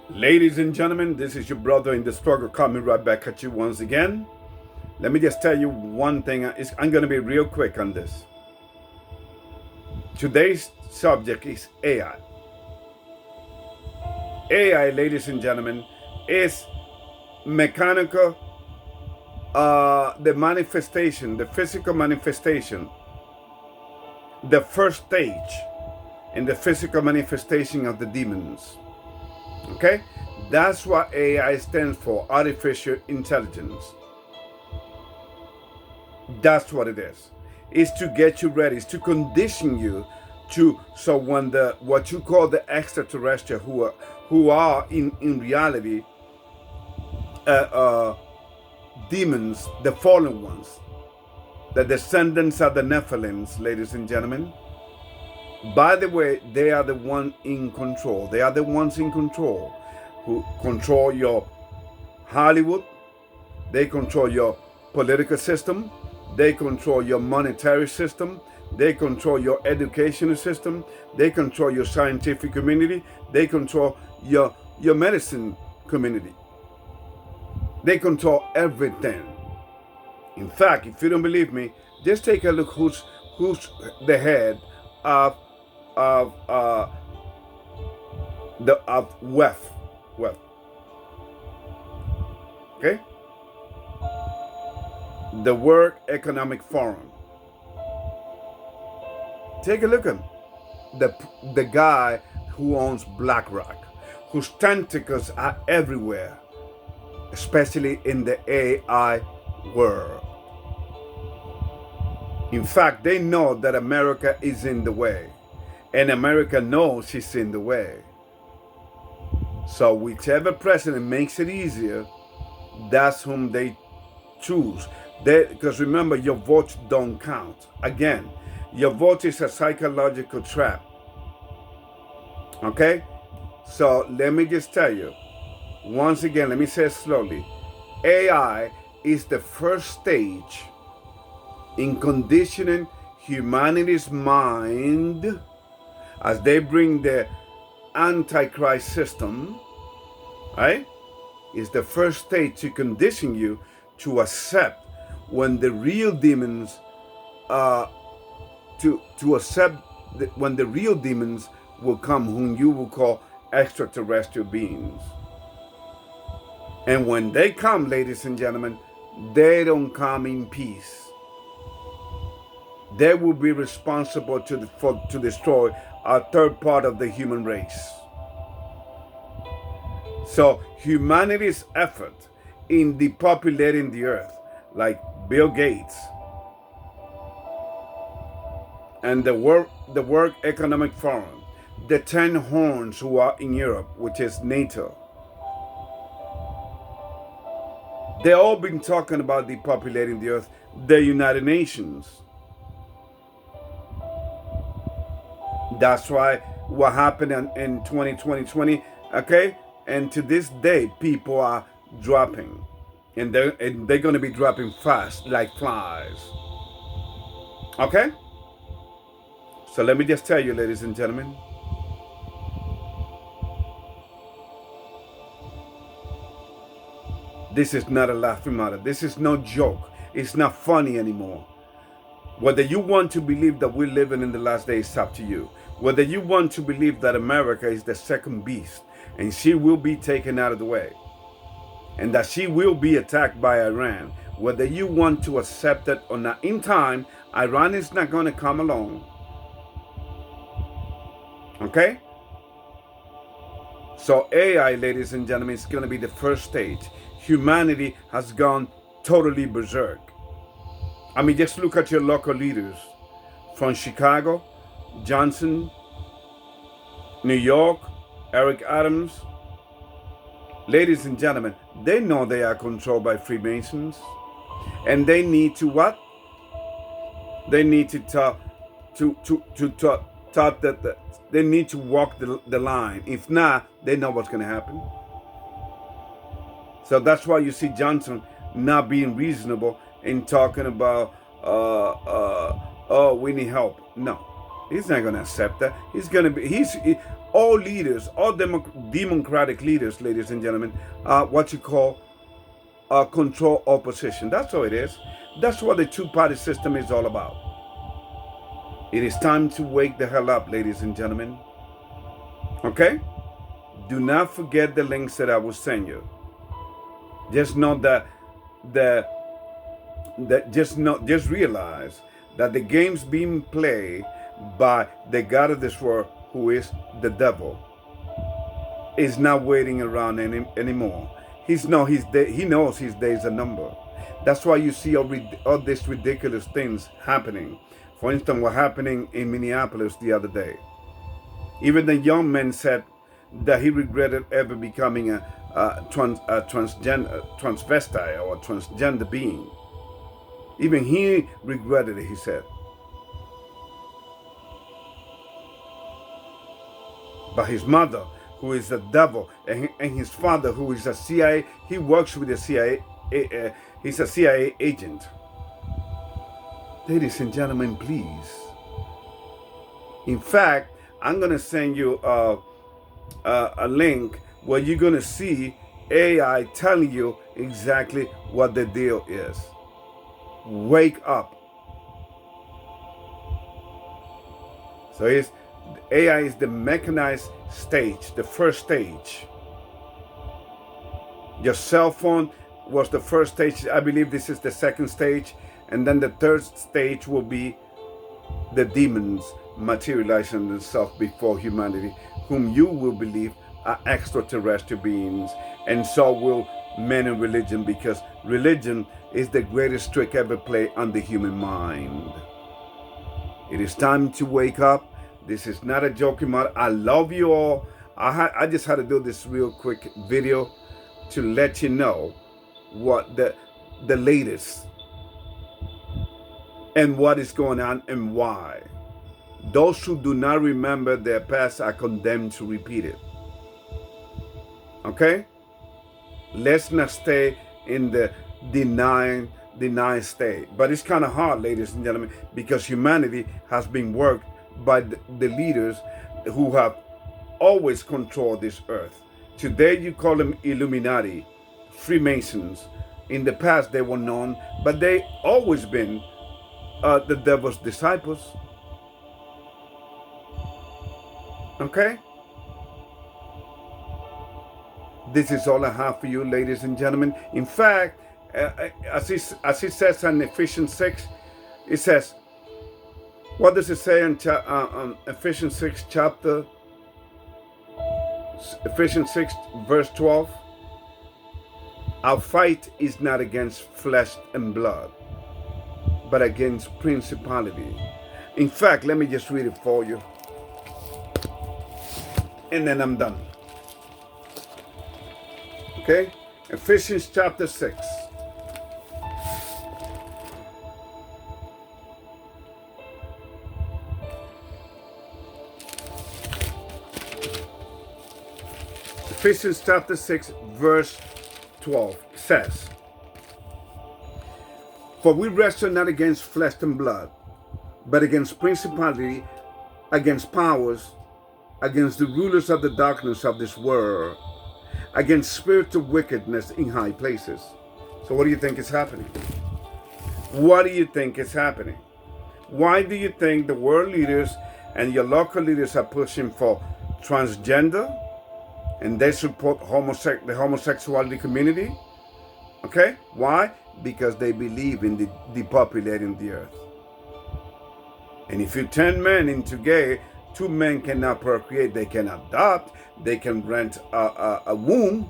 Ladies and gentlemen, this is your brother in the struggle coming right back at you once again. Let me just tell you one thing. I'm going to be real quick on this. Today's subject is AI. AI, ladies and gentlemen, is mechanical, the manifestation, the physical manifestation, the first stage in the physical manifestation of the demons. Okay? That's what AI stands for, artificial intelligence. That's what it is. It's to get you ready. It's to condition you so when the what you call the extraterrestrial who are in reality uh, uh, demons, the fallen ones, the descendants of the Nephilims, ladies and gentlemen. By the way, they are the one in control. They are the ones in control who control your Hollywood. They control your political system. They control your monetary system. They control your educational system. They control your scientific community. They control your medicine community. They control everything. In fact, if you don't believe me, just take a look who's the head of WEF. Okay? The World Economic Forum. Take a look at him. The guy who owns BlackRock, whose tentacles are everywhere, especially in the AI world. In fact, they know that America is in the way, and America knows she's in the way. So whichever president makes it easier, that's whom they choose. Because remember, your votes don't count. Again, your vote is a psychological trap. Okay? So let me just tell you, once again, let me say it slowly. AI is the first stage in conditioning humanity's mind as they bring the Antichrist system, right? Is the first stage to condition you to accept when the real demons to accept when the real demons will come, whom you will call extraterrestrial beings. And when they come, ladies and gentlemen, they don't come in peace. They will be responsible to destroy a third part of the human race. So humanity's effort in depopulating the earth, like Bill Gates and the World Economic Forum, the 10 horns who are in Europe, which is NATO, they all been talking about depopulating the earth. The United Nations. That's why what happened in 2020, okay? And to this day, people are dropping. And they're going to be dropping fast like flies. Okay? So let me just tell you, ladies and gentlemen. This is not a laughing matter. This is no joke. It's not funny anymore. Whether you want to believe that we're living in the last days, it's up to you. Whether you want to believe that America is the second beast and she will be taken out of the way and that she will be attacked by Iran, whether you want to accept it or not, in time, Iran is not going to come along. Okay? So AI, ladies and gentlemen, is going to be the first stage. Humanity has gone totally berserk. I mean, just look at your local leaders from Chicago, Johnson, New York, Eric Adams. Ladies and gentlemen, they know they are controlled by Freemasons. And they need to what? They need to talk that they need to walk the line. If not, they know what's going to happen. So that's why you see Johnson not being reasonable in talking about, oh, we need help. No. He's not going to accept that. All leaders, all democratic leaders, ladies and gentlemen, are what you call control opposition. That's all it is. That's what the two-party system is all about. It is time to wake the hell up, ladies and gentlemen. Okay? Do not forget the links that I will send you. Just know just realize that the game's being played by the God of this world, who is the devil, is not waiting around anymore. He knows his days are numbered. That's why you see all these ridiculous things happening. For instance, what happening in Minneapolis the other day. Even the young man said that he regretted ever becoming a transvestite or a transgender being. Even he regretted it, he said. But his mother, who is the devil, and his father, who is a CIA, he works with the CIA, he's a CIA agent. Ladies and gentlemen, please. In fact, I'm going to send you a link where you're going to see AI telling you exactly what the deal is. Wake up. So AI is the mechanized stage, the first stage. Your cell phone was the first stage. I believe this is the second stage. And then the third stage will be the demons materializing themselves before humanity, whom you will believe are extraterrestrial beings. And so will men in religion, because religion is the greatest trick ever played on the human mind. It is time to wake up. This is not a joking matter. I love you all. I just had to do this real quick video to let you know what the latest and what is going on and why. Those who do not remember their past are condemned to repeat it. Okay? Let's not stay in the denying state. But it's kind of hard, ladies and gentlemen, because humanity has been worked by the leaders who have always controlled this earth. Today you call them Illuminati, Freemasons. In the past they were known, but they always been the devil's disciples. Okay? This is all I have for you, ladies and gentlemen. In fact, as it says in Ephesians 6, it says, what does it say in Ephesians 6 chapter, Ephesians 6 verse 12? Our fight is not against flesh and blood, but against principality. In fact, let me just read it for you, and then I'm done. Okay? Ephesians chapter 6. Ephesians chapter 6 verse 12 says, for we wrestle not against flesh and blood, but against principality, against powers, against the rulers of the darkness of this world, against spiritual wickedness in high places. So what do you think is happening? What do you think is happening? Why do you think the world leaders and your local leaders are pushing for transgender, and they support the homosexuality community? Okay? Why? Because they believe in depopulating the earth. And if you turn men into gay, two men cannot procreate. They can adopt. They can rent a womb.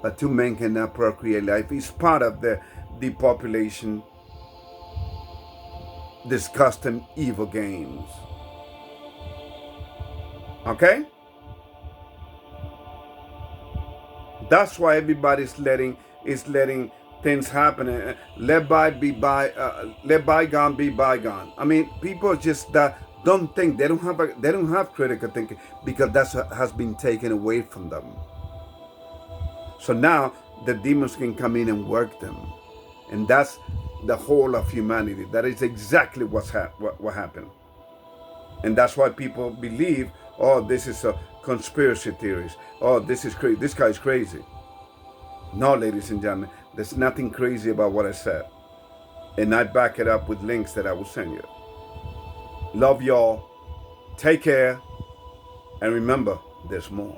But two men cannot procreate. Life is part of the depopulation, disgusting, evil games. Okay? That's why everybody's letting things happen. Let bygone be bygone. I mean, people just don't think. They don't have critical thinking, because that has been taken away from them. So now the demons can come in and work them, and that's the whole of humanity. That is exactly what happened. And that's why people believe, oh, this is a conspiracy theories. Oh, this is crazy. This guy's crazy. No, ladies and gentlemen, there's nothing crazy about what I said. And I back it up with links that I will send you. Love y'all. Take care. And remember, there's more.